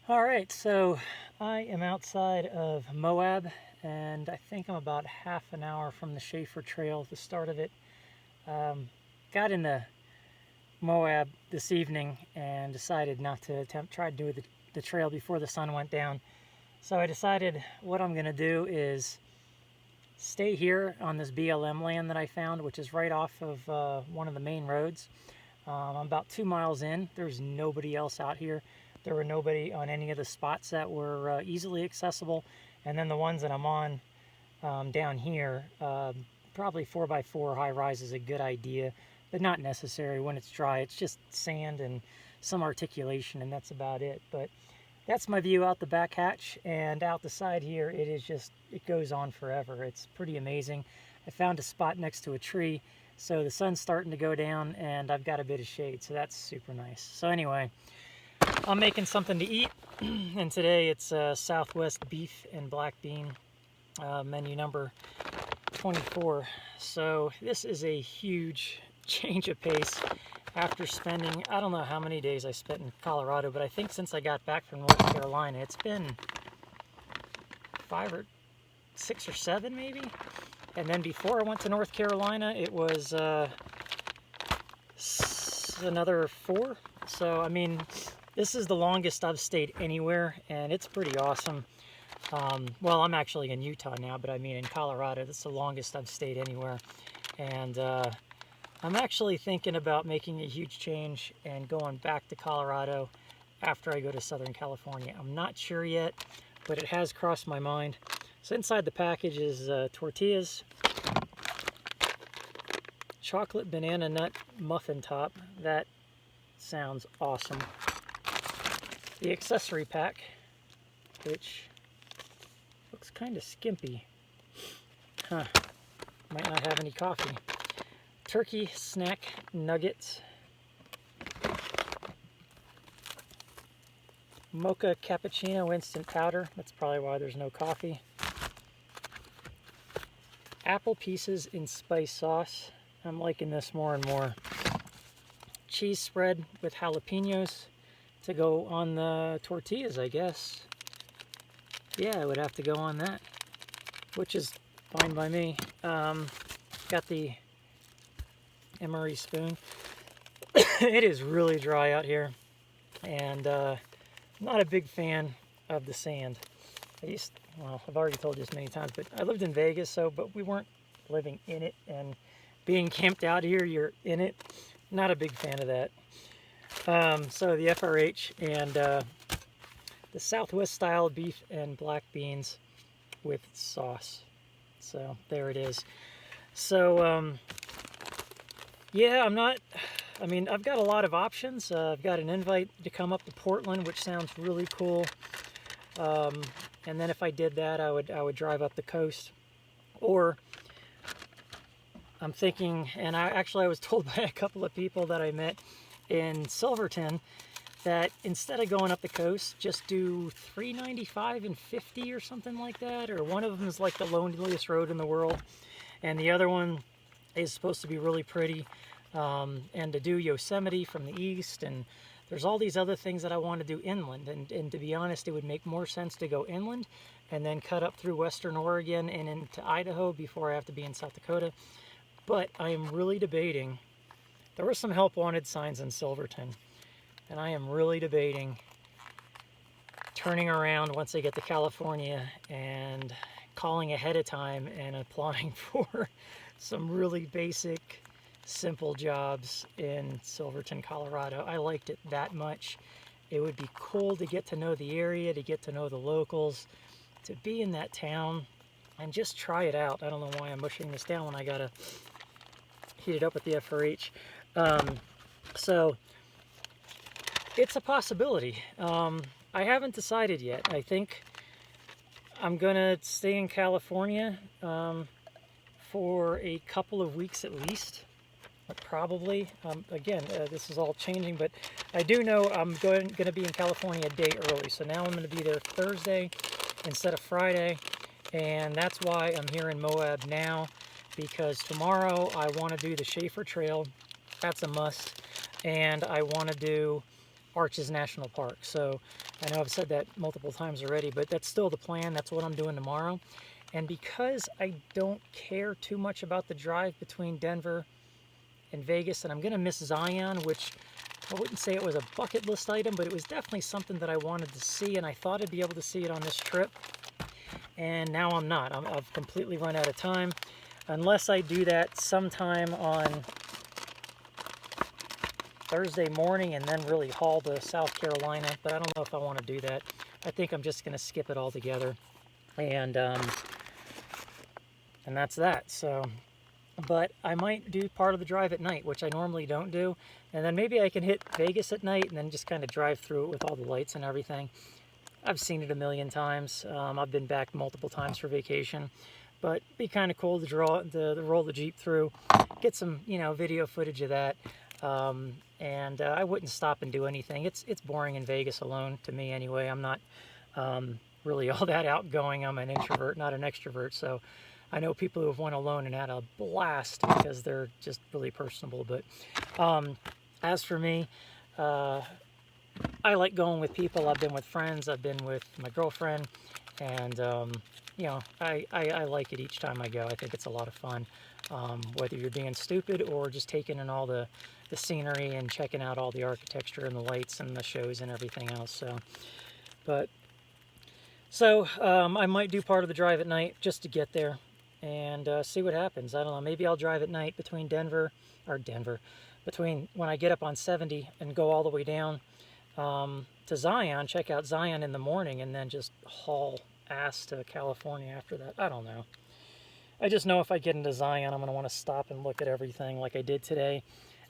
Alright, so I am outside of Moab, and I think I'm about half an hour from the Schaefer Trail, the start of it. Got into Moab this evening and decided not to try to do the trail before the sun went down. So I decided what I'm going to do is stay here on this BLM land that I found, which is right off of one of the main roads. I'm about 2 miles in. There's nobody else out here. There were nobody on any of the spots that were easily accessible. And then the ones that I'm on down here, probably 4x4 high rise is a good idea, but not necessary when it's dry. It's just sand and some articulation, and that's about it. But that's my view out the back hatch, and out the side here, it is just, it goes on forever. It's pretty amazing. I found a spot next to a tree, so the sun's starting to go down, and I've got a bit of shade, so that's super nice. So anyway, I'm making something to eat, and today it's Southwest beef and black bean, menu number 24. So this is a huge change of pace after spending, I don't know how many days I spent in Colorado, but I think since I got back from North Carolina, it's been 5 or 6 or 7 maybe. And then before I went to North Carolina, it was another 4. So I mean, this is the longest I've stayed anywhere, and it's pretty awesome. Well, I'm actually in Utah now, but I mean in Colorado, this is the longest I've stayed anywhere. And I'm actually thinking about making a huge change and going back to Colorado after I go to Southern California. I'm not sure yet, but it has crossed my mind. So inside the package is tortillas, chocolate banana nut muffin top. That sounds awesome. The accessory pack, which looks kind of skimpy. Huh. Might not have any coffee. Turkey snack nuggets. Mocha cappuccino instant powder. That's probably why there's no coffee. Apple pieces in spice sauce. I'm liking this more and more. Cheese spread with jalapenos to go on the tortillas, I guess. Yeah, I would have to go on that, which is fine by me. Got the MRE spoon. It is really dry out here, and not a big fan of the sand. Well, I've already told you this many times, but I lived in Vegas, but we weren't living in it, and being camped out here, you're in it. Not a big fan of that. So the FRH and the Southwest style beef and black beans with sauce. So there it is. So yeah, I've got a lot of options. I've got an invite to come up to Portland, which sounds really cool. And then if I did that, I would drive up the coast. Or I'm thinking, and I was told by a couple of people that I met in Silverton that instead of going up the coast, just do 395 and 50 or something like that. Or one of them is like the loneliest road in the world, and the other one is supposed to be really pretty. And to do Yosemite from the east, and there's all these other things that I want to do inland. And to be honest, it would make more sense to go inland and then cut up through western Oregon and into Idaho before I have to be in South Dakota. But I am really debating. There were some help wanted signs in Silverton, and I am really debating turning around once I get to California and calling ahead of time and applying for some really basic, simple jobs in Silverton, Colorado. I liked it that much. It would be cool to get to know the area, to get to know the locals, to be in that town and just try it out. I don't know why I'm mushing this down when I gotta heat it up with the FRH. So it's a possibility. I haven't decided yet. I think I'm gonna stay in California for a couple of weeks at least. Probably. Again, this is all changing, but I do know I'm going to be in California a day early. So now I'm going to be there Thursday instead of Friday, and that's why I'm here in Moab now, because tomorrow I want to do the Schaefer Trail. That's a must, and I want to do Arches National Park. So I know I've said that multiple times already, but that's still the plan. That's what I'm doing tomorrow. And because I don't care too much about the drive between Denver and Vegas, and I'm going to miss Zion, which I wouldn't say it was a bucket list item, but it was definitely something that I wanted to see, and I thought I'd be able to see it on this trip, and now I'm not. I've completely run out of time, unless I do that sometime on Thursday morning and then really haul to South Carolina, but I don't know if I want to do that. I think I'm just going to skip it altogether, and that's that. So, but I might do part of the drive at night, which I normally don't do, and then maybe I can hit Vegas at night and then just kind of drive through it with all the lights and everything. I've seen it a million times. I've been back multiple times for vacation, but it'd be kind of cool to roll the Jeep through, get some video footage of that. And I wouldn't stop and do anything. It's boring in Vegas alone to me anyway. I'm not really all that outgoing. I'm an introvert, not an extrovert. So I know people who have went alone and had a blast because they're just really personable. But as for me, I like going with people. I've been with friends. I've been with my girlfriend, and I like it each time I go. I think it's a lot of fun, whether you're being stupid or just taking in all the scenery and checking out all the architecture and the lights and the shows and everything else. So I might do part of the drive at night just to get there and see what happens. I don't know. Maybe I'll drive at night between between when I get up on 70 and go all the way down to Zion, check out Zion in the morning, and then just haul ass to California after that. I don't know. I just know if I get into Zion, I'm going to want to stop and look at everything like I did today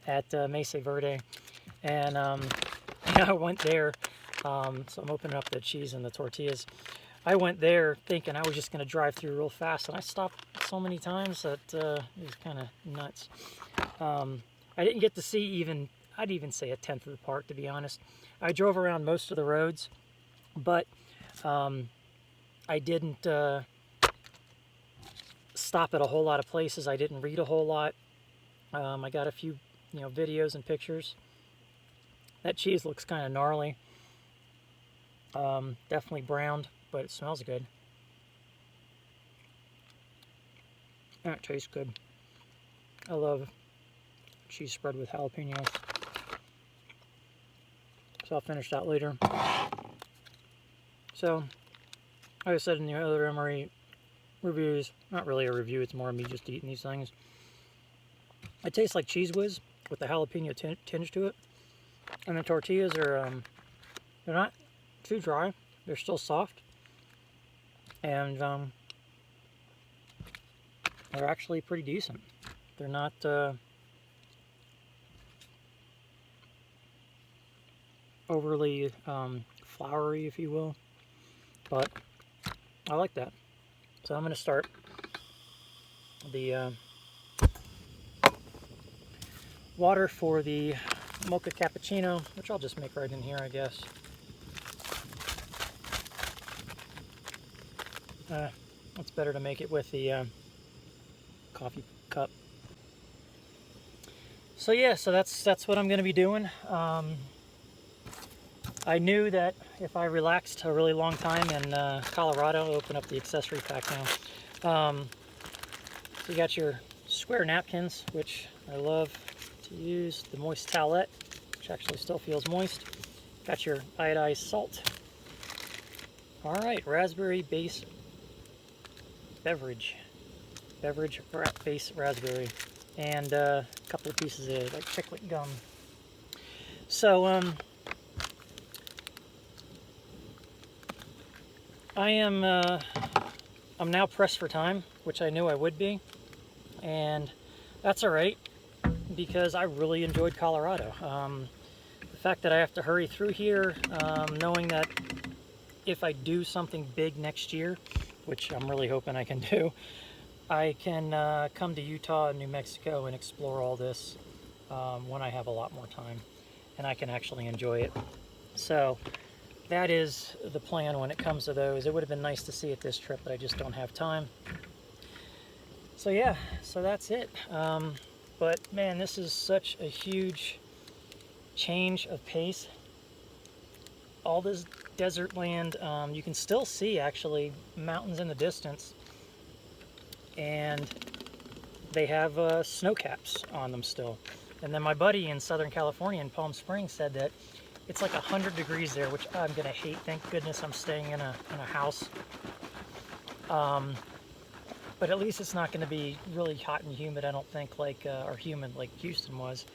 at Mesa Verde. And I went there, so I'm opening up the cheese and the tortillas. I went there thinking I was just going to drive through real fast, and I stopped so many times that it was kind of nuts. I didn't get to see I'd even say a tenth of the park, to be honest. I drove around most of the roads, but I didn't stop at a whole lot of places. I didn't read a whole lot. I got a few videos and pictures. That cheese looks kind of gnarly. Definitely browned, but it smells good. And it tastes good. I love cheese spread with jalapenos. So I'll finish that later. So, like I said in the other MRE reviews, not really a review, it's more me just eating these things. It tastes like Cheese Whiz with the jalapeno tinge to it. And the tortillas are, they're not too dry. They're still soft. And they're actually pretty decent. They're not overly floury, if you will. But I like that. So I'm going to start the water for the mocha cappuccino, which I'll just make right in here, I guess. It's better to make it with the coffee cup. So yeah, so that's what I'm going to be doing. I knew that if I relaxed a really long time in Colorado, I'll open up the accessory pack now. So you got your square napkins, which I love to use, the moist towelette, which actually still feels moist. Got your iodized salt. All right, raspberry base beverage base raspberry, and a couple of pieces of like chiclet gum. So I'm now pressed for time, which I knew I would be, and that's all right because I really enjoyed Colorado. The fact that I have to hurry through here, knowing that if I do something big next year, which I'm really hoping I can do, I can come to Utah and New Mexico and explore all this when I have a lot more time and I can actually enjoy it. So that is the plan when it comes to those. It would have been nice to see it this trip, but I just don't have time. So yeah, so that's it. But man, this is such a huge change of pace. All this desert land, you can still see actually mountains in the distance, and they have snow caps on them still. And then my buddy in Southern California in Palm Springs said that it's like 100 degrees there, which I'm gonna hate. Thank goodness I'm staying in a house. But at least it's not gonna be really hot and humid, I don't think, like or humid like Houston was.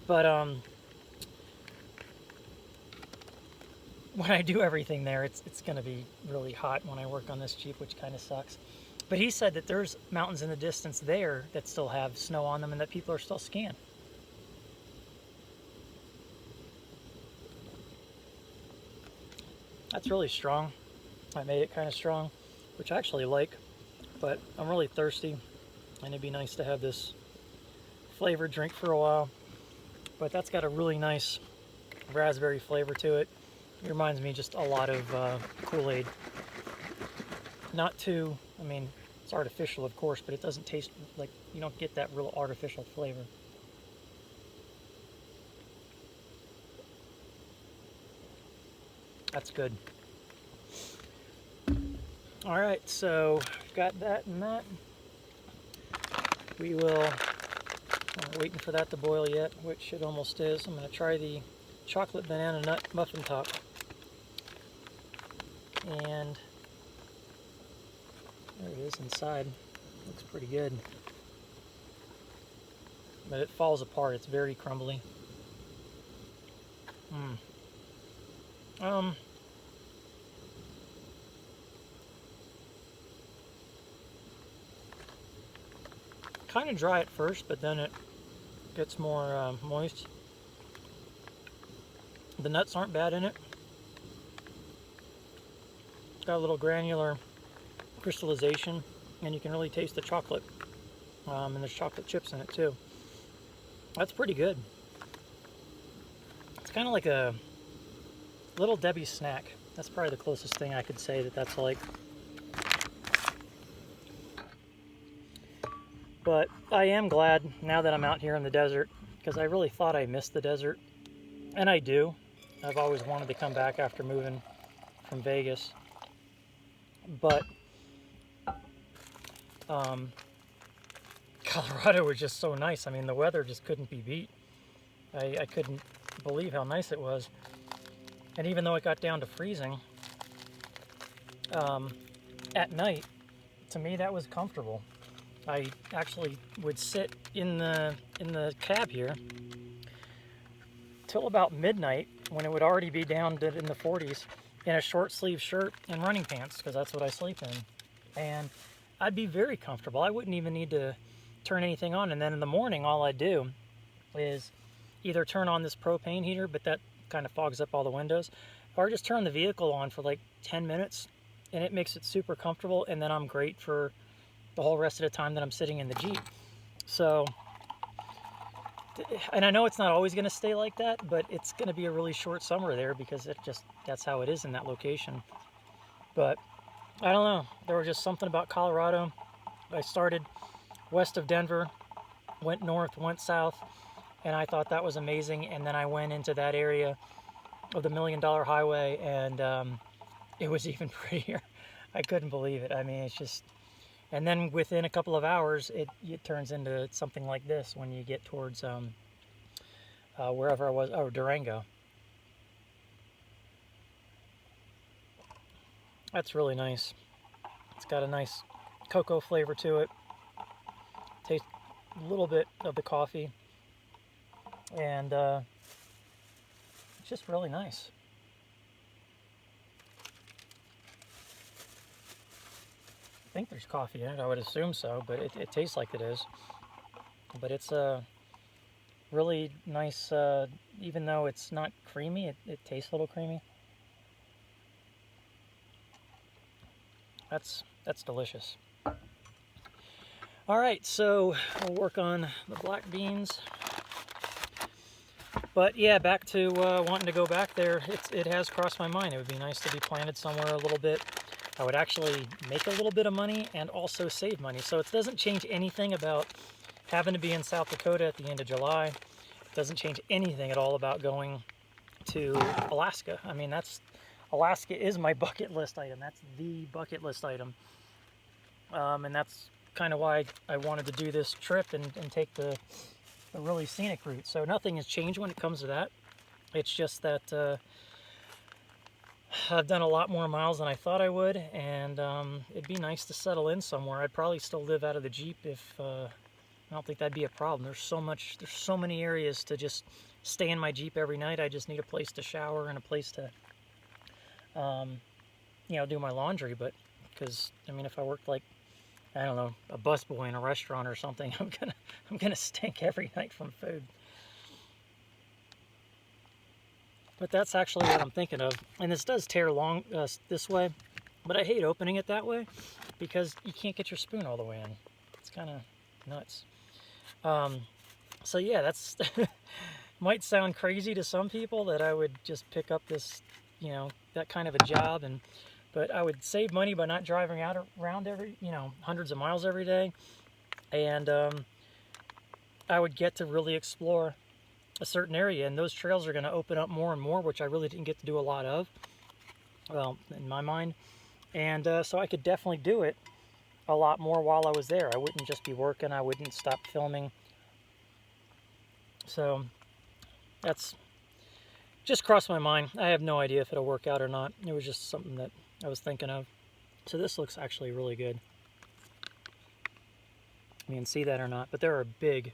But when I do everything there, it's gonna be really hot when I work on this Jeep, which kind of sucks. But he said that there's mountains in the distance there that still have snow on them and that people are still skiing. That's really strong. I made it kind of strong, which I actually like, but I'm really thirsty and it'd be nice to have this flavored drink for a while. But that's got a really nice raspberry flavor to it. It reminds me just a lot of Kool-Aid. Not too, I mean, it's artificial of course, but it doesn't taste like, you don't get that real artificial flavor. That's good. All right, so got that and that. We will, I'm waiting for that to boil yet, which it almost is. I'm gonna try the chocolate banana nut muffin top. And there it is inside. Looks pretty good. But it falls apart, it's very crumbly. Kind of dry at first, but then it gets more moist. The nuts aren't bad in it. It's got a little granular crystallization, and you can really taste the chocolate. And there's chocolate chips in it too. That's pretty good. It's kind of like a Little Debbie's snack. That's probably the closest thing I could say that that's like. But I am glad now that I'm out here in the desert, because I really thought I missed the desert, and I do. I've always wanted to come back after moving from Vegas, but Colorado was just so nice. I mean, the weather just couldn't be beat. I couldn't believe how nice it was. And even though it got down to freezing at night, to me that was comfortable. I actually would sit in the cab here till about midnight, when it would already be down to in the 40s, in a short sleeve shirt and running pants, because that's what I sleep in. And I'd be very comfortable. I wouldn't even need to turn anything on. And then in the morning, all I'd do is either turn on this propane heater, but that kind of fogs up all the windows, or just turn the vehicle on for like 10 minutes, and it makes it super comfortable, and then I'm great for the whole rest of the time that I'm sitting in the Jeep. So, and I know it's not always going to stay like that, but it's going to be a really short summer there, because that's how it is in that location. But I don't know, there was just something about Colorado. I started west of Denver, went north, went south, and I thought that was amazing. And then I went into that area of the $1 Million Highway, and it was even prettier. I couldn't believe it. I mean, it's just, and then within a couple of hours, it turns into something like this when you get towards wherever I was, Durango. That's really nice. It's got a nice cocoa flavor to it. Taste a little bit of the coffee, and it's just really nice. I think there's coffee in it, I would assume so, but it tastes like it is. But it's a really nice, even though it's not creamy, it tastes a little creamy. That's delicious. All right, so we'll work on the black beans. But yeah, back to wanting to go back there. It has crossed my mind. It would be nice to be planted somewhere a little bit. I would actually make a little bit of money and also save money. So it doesn't change anything about having to be in South Dakota at the end of July. It doesn't change anything at all about going to Alaska. I mean, Alaska is my bucket list item. That's the bucket list item. And that's kind of why I wanted to do this trip and take the really scenic route. So nothing has changed when it comes to that. It's just that I've done a lot more miles than I thought I would, and it'd be nice to settle in somewhere. I'd probably still live out of the Jeep if I don't think that'd be a problem. There's so many areas to just stay in my Jeep every night. I just need a place to shower and a place to you know, do my laundry. But because I mean, if I worked like, I don't know, a busboy in a restaurant or something, I'm gonna stink every night from food. But that's actually what I'm thinking of. And this does tear along this way, but I hate opening it that way because you can't get your spoon all the way in. It's kind of nuts. So yeah, that's might sound crazy to some people that I would just pick up this, you know, that kind of a job, but I would save money by not driving around every, you know, hundreds of miles every day, and I would get to really explore a certain area, and those trails are going to open up more and more, which I really didn't get to do a lot of, well, in my mind, and so I could definitely do it a lot more while I was there. I wouldn't just be working, I wouldn't stop filming. So that's just crossed my mind. I have no idea if it'll work out or not. It was just something that I was thinking of. So this looks actually really good. You can see that or not, but there are big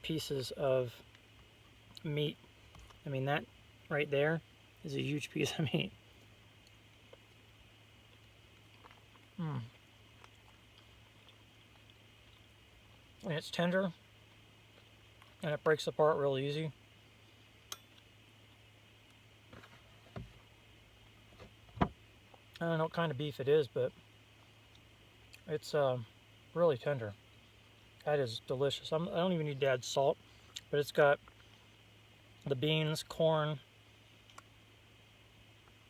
pieces of meat. I mean, that right there is a huge piece of meat. And it's tender, and it breaks apart real easy. I don't know what kind of beef it is, but it's really tender. That is delicious. I don't even need to add salt, but it's got the beans, corn.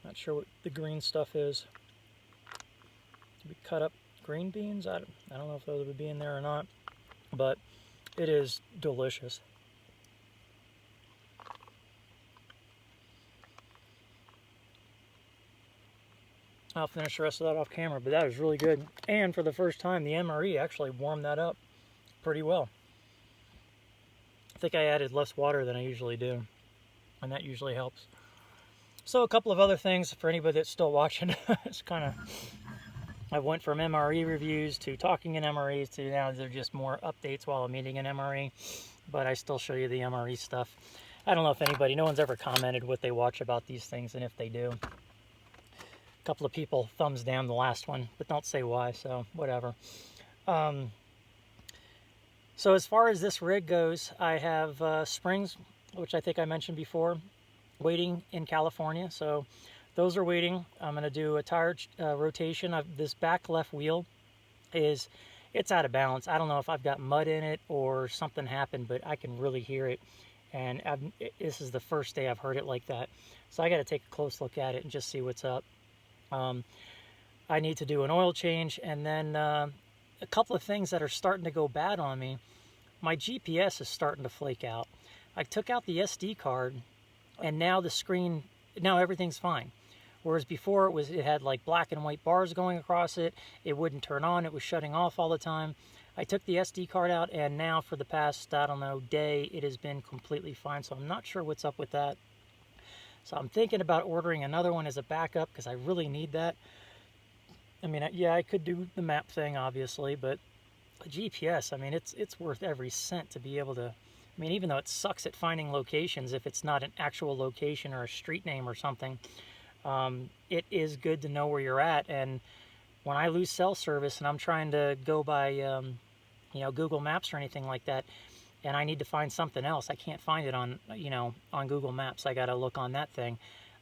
Not sure what the green stuff is. We cut up green beans. I don't know if those would be in there or not, but it is delicious. I'll finish the rest of that off camera, but that was really good. And for the first time, the MRE actually warmed that up pretty well. I think I added less water than I usually do, and that usually helps. So a couple of other things for anybody that's still watching. It's kind of, I went from MRE reviews to talking in MREs to now they're just more updates while I'm eating an MRE, but I still show you the MRE stuff. I don't know if anybody, no one's ever commented what they watch about these things, and if they do. A couple of people thumbs down the last one, but don't say why, so whatever. So as far as this rig goes, I have springs, which I think I mentioned before, waiting in California. So those are waiting. I'm going to do a tire rotation of this back left wheel. It's out of balance. I don't know if I've got mud in it or something happened, but I can really hear it. And this is the first day I've heard it like that. So I got to take a close look at it and just see what's up. I need to do an oil change, and then a couple of things that are starting to go bad on me. My GPS is starting to flake out. I took out the SD card, and now the screen, now everything's fine. Whereas before it had like black and white bars going across it. It wouldn't turn on. It was shutting off all the time. I took the SD card out, and now for the past, I don't know, day, it has been completely fine. So I'm not sure what's up with that. So I'm thinking about ordering another one as a backup because I really need that. I mean, yeah, I could do the map thing, obviously, but the GPS, I mean, it's worth every cent to be able to, I mean, even though it sucks at finding locations, if it's not an actual location or a street name or something, it is good to know where you're at. And when I lose cell service and I'm trying to go by, you know, Google Maps or anything like that, and I need to find something else, I can't find it on, you know, on Google Maps. I got to look on that thing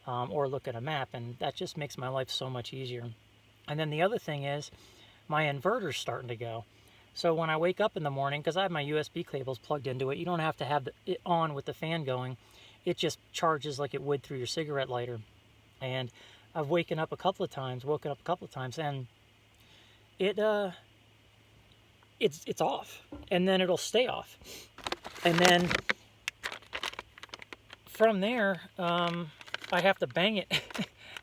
or look at a map, and that just makes my life so much easier. And then the other thing is my inverter's starting to go. So when I wake up in the morning, because I have my USB cables plugged into it, you don't have to have it on with the fan going. It just charges like it would through your cigarette lighter. And I've woken up a couple of times, and it's off, and then it'll stay off, and then from there I have to bang it,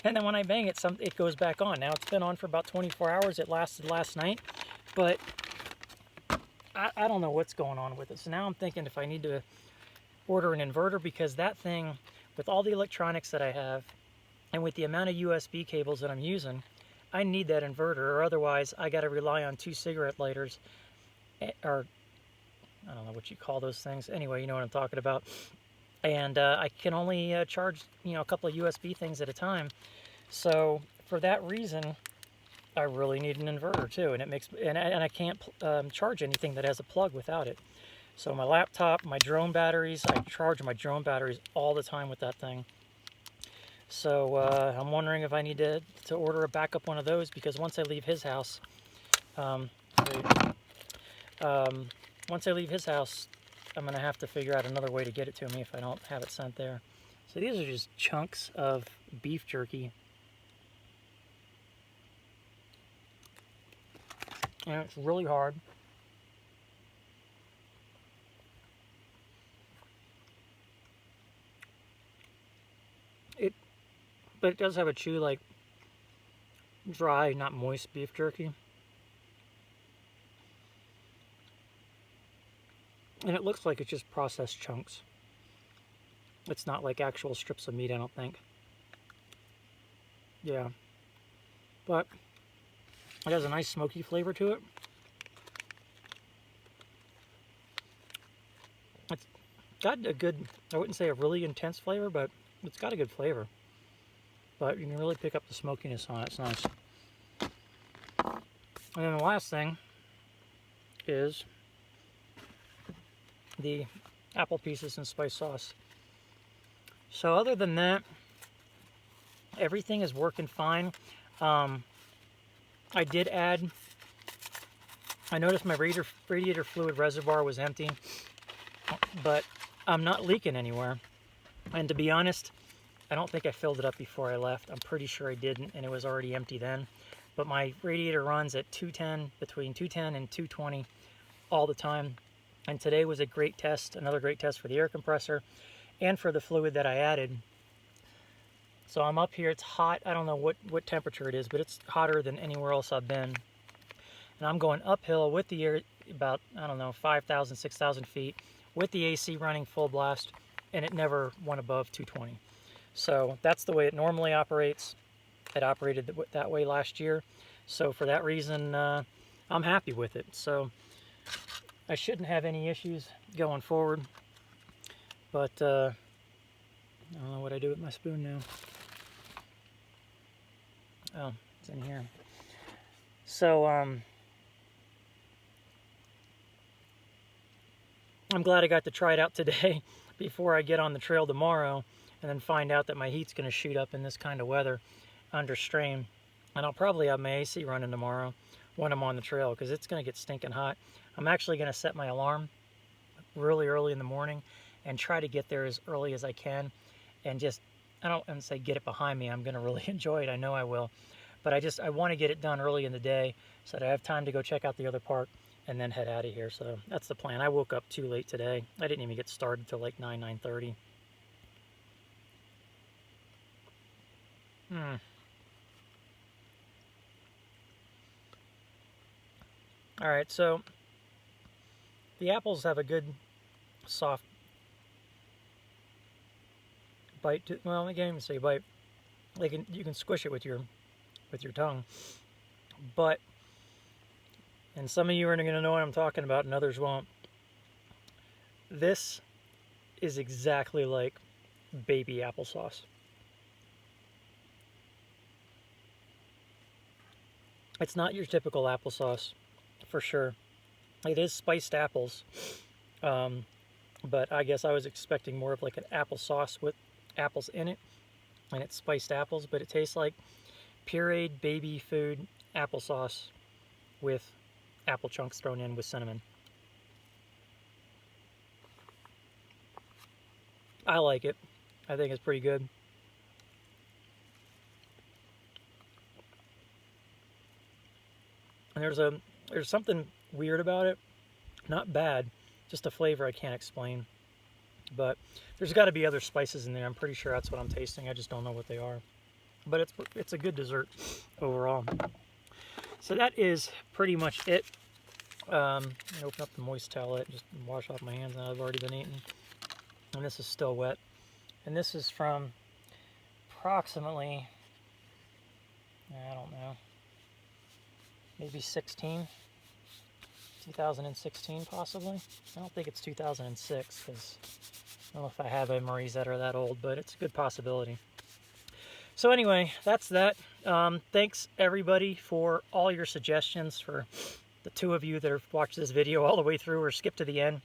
and then when I bang it, it goes back on. Now it's been on for about 24 hours. It lasted last night, but I don't know what's going on with it. So now I'm thinking if I need to order an inverter, because that thing, with all the electronics that I have and with the amount of USB cables that I'm using, I need that inverter, or otherwise I got to rely on 2 cigarette lighters, or I don't know what you call those things. Anyway, you know what I'm talking about. And I can only charge, a couple of USB things at a time. So for that reason, I really need an inverter too. And it makes and I can't charge anything that has a plug without it. So my laptop, my drone batteries, I charge my drone batteries all the time with that thing. So I'm wondering if I need to order a backup one of those, because once I leave his house, I'm going to have to figure out another way to get it to me if I don't have it sent there. So these are just chunks of beef jerky. And it's really hard. But it does have a chew like dry, not moist beef jerky. And it looks like it's just processed chunks. It's not like actual strips of meat, I don't think. Yeah. But it has a nice smoky flavor to it. It's got a good, I wouldn't say a really intense flavor, but it's got a good flavor. But you can really pick up the smokiness on it. It's nice. And then the last thing is the apple pieces and spice sauce. So other than that, everything is working fine. I noticed my radiator fluid reservoir was empty, but I'm not leaking anywhere. And to be honest, I don't think I filled it up before I left. I'm pretty sure I didn't, and it was already empty then. But my radiator runs at 210, between 210 and 220 all the time. And today was a great test, another great test for the air compressor and for the fluid that I added. So I'm up here, it's hot. I don't know what temperature it is, but it's hotter than anywhere else I've been. And I'm going uphill with the air about, 5,000, 6,000 feet with the AC running full blast, and it never went above 220. So that's the way it normally operates. It operated that way last year. So for that reason, I'm happy with it. So I shouldn't have any issues going forward. But I don't know what I do with my spoon now. Oh, it's in here. So I'm glad I got to try it out today before I get on the trail tomorrow, and then find out that my heat's going to shoot up in this kind of weather under strain. And I'll probably have my AC running tomorrow when I'm on the trail, because it's going to get stinking hot. I'm actually going to set my alarm really early in the morning and try to get there as early as I can, and just, I don't want to say get it behind me. I'm going to really enjoy it. I know I will. But I want to get it done early in the day so that I have time to go check out the other park and then head out of here. So that's the plan. I woke up too late today. I didn't even get started till like 9:30. All right, so the apples have a good soft bite to, well, I can't even say bite. You can squish it with your tongue. But, and some of you are going to know what I'm talking about and others won't. This is exactly like baby applesauce. It's not your typical applesauce, for sure. It is spiced apples, but I guess I was expecting more of like an applesauce with apples in it, and it's spiced apples, but it tastes like pureed baby food applesauce with apple chunks thrown in with cinnamon. I like it. I think it's pretty good. And there's something weird about it. Not bad, just a flavor I can't explain. But there's got to be other spices in there. I'm pretty sure that's what I'm tasting. I just don't know what they are. But it's a good dessert overall. So that is pretty much it. Open up the moist towelette, just wash off my hands, and I've already been eating. And this is still wet. And this is from approximately, I don't know, maybe 2016 possibly. I don't think it's 2006 because I don't know if I have MREs that are that old, but it's a good possibility. So anyway, that's that. Thanks everybody for all your suggestions, for the 2 of you that have watched this video all the way through or skipped to the end.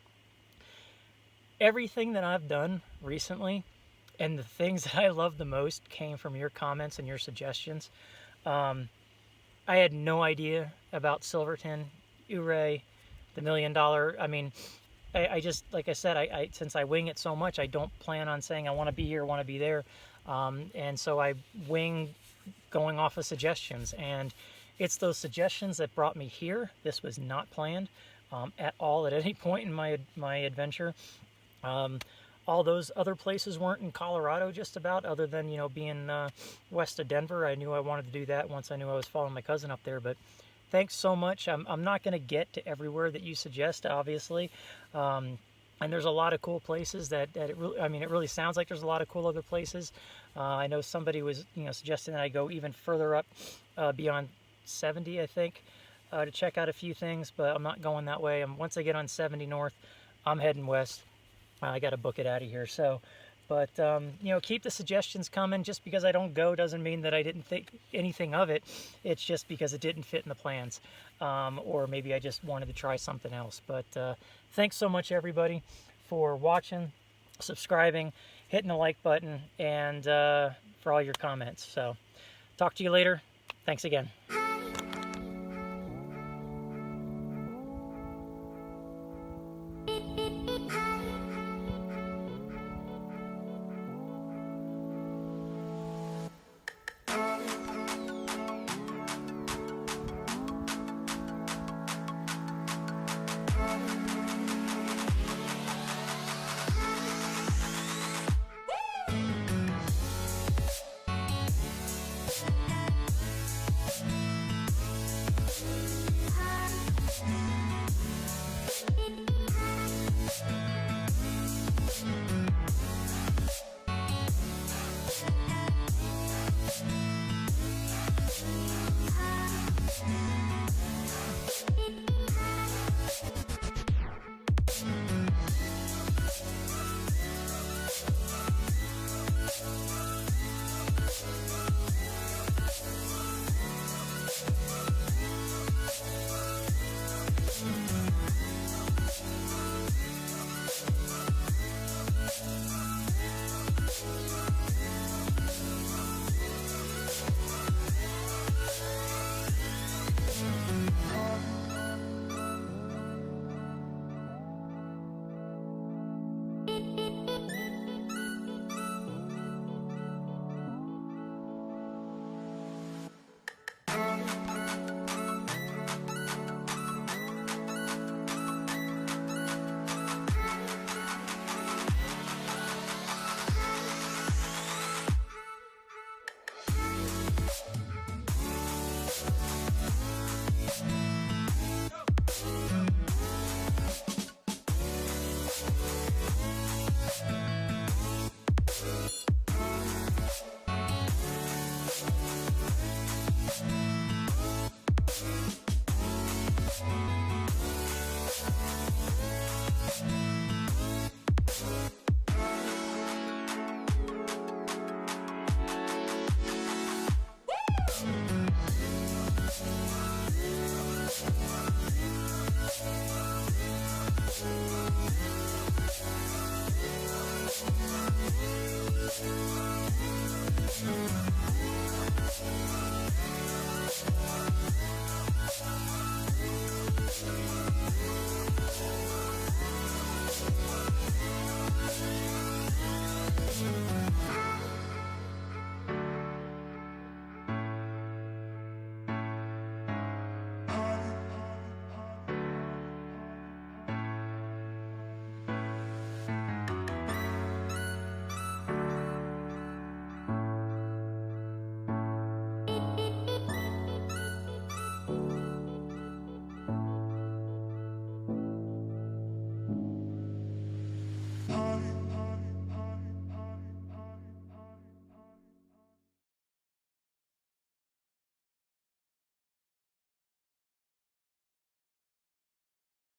Everything that I've done recently and the things that I love the most came from your comments and your suggestions. I had no idea about Silverton, Ouray, the $1 million. I mean, I just, like I said, since I wing it so much, I don't plan on saying I want to be here, want to be there. And so I wing going off of suggestions. And it's those suggestions that brought me here. This was not planned at all at any point in my adventure. All those other places weren't in Colorado just about, other than, you know, being west of Denver. I knew I wanted to do that once I knew I was following my cousin up there. But thanks so much. I'm not going to get to everywhere that you suggest, obviously. And there's a lot of cool places that it really sounds like there's a lot of cool other places. I know somebody was, you know, suggesting that I go even further up beyond 70, I think, to check out a few things, but I'm not going that way. Once I get on 70 north, I'm heading west. I got to book it out of here. So, but, you know, keep the suggestions coming. Just because I don't go doesn't mean that I didn't think anything of it. It's just because it didn't fit in the plans. Or maybe I just wanted to try something else. But thanks so much, everybody, for watching, subscribing, hitting the like button, and for all your comments. So, talk to you later. Thanks again.